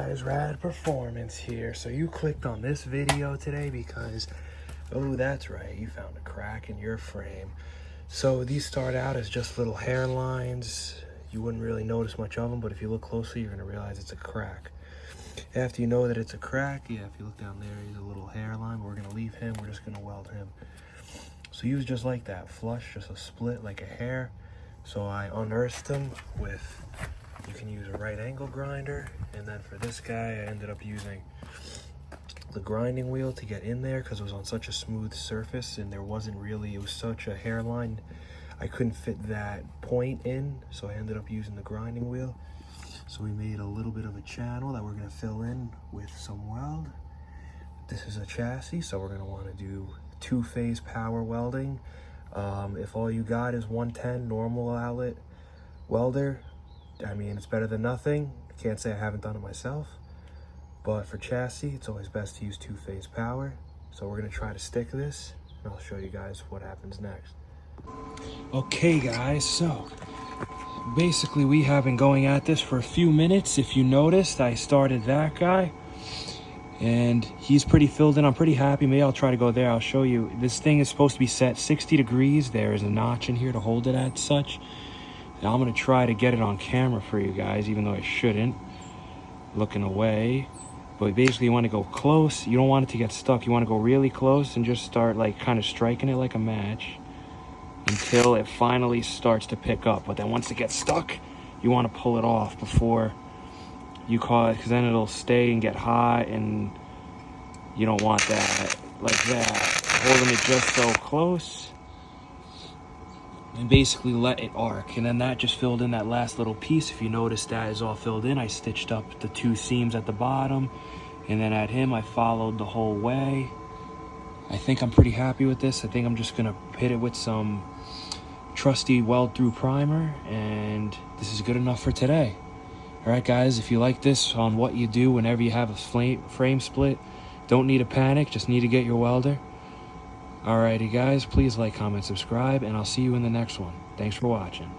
guys, Rad Performance here. So you clicked on this video today because, oh that's right, you found a crack in your frame. So these start out as just little hairlines. You wouldn't really notice much of them, but if you look closely you're going to realize it's a crack. After you know that it's a crack, yeah, if you look down there, he's a little hairline. We're going to leave him, we're just going to weld him. So he was just like that, flush, just a split like a hair. So I unearthed him with, you can use a right angle grinder, and then for this guy I ended up using the grinding wheel to get in there because it was on such a smooth surface and there wasn't really, it was such a hairline, I couldn't fit that point in, so I ended up using the grinding wheel. So we made a little bit of a channel that we're going to fill in with some weld. This is a chassis, so we're going to want to do two-phase power welding. If all you got is 110 normal outlet welder, I mean, it's better than nothing. Can't say I haven't done it myself, but for chassis it's always best to use two-phase power. So we're going to try to stick this and I'll show you guys what happens next. Okay guys, so basically we have been going at this for a few minutes. If you noticed, I started that guy and he's pretty filled in. I'm pretty happy. Maybe I'll try to go there. I'll show you. This thing is supposed to be set 60 degrees. There is a notch in here to hold it at such. Now I'm going to try to get it on camera for you guys, even though I shouldn't. Looking away. But basically you want to go close. You don't want it to get stuck. You want to go really close and just start like kind of striking it like a match until it finally starts to pick up. But then once it gets stuck, you want to pull it off before you call it, because then it'll stay and get hot, and you don't want that like that. Holding it just so close and basically let it arc. And then that just filled in that last little piece. If you notice, that is all filled in. I stitched up the two seams at the bottom, and then at him I followed the whole way. I think I'm pretty happy with this. I think I'm just gonna hit it with some trusty weld through primer, and this is good enough for today. Alright guys, if you like this on what you do whenever you have a frame split, don't need to panic, just need to get your welder. Alrighty guys, please like, comment, subscribe, and I'll see you in the next one. Thanks for watching.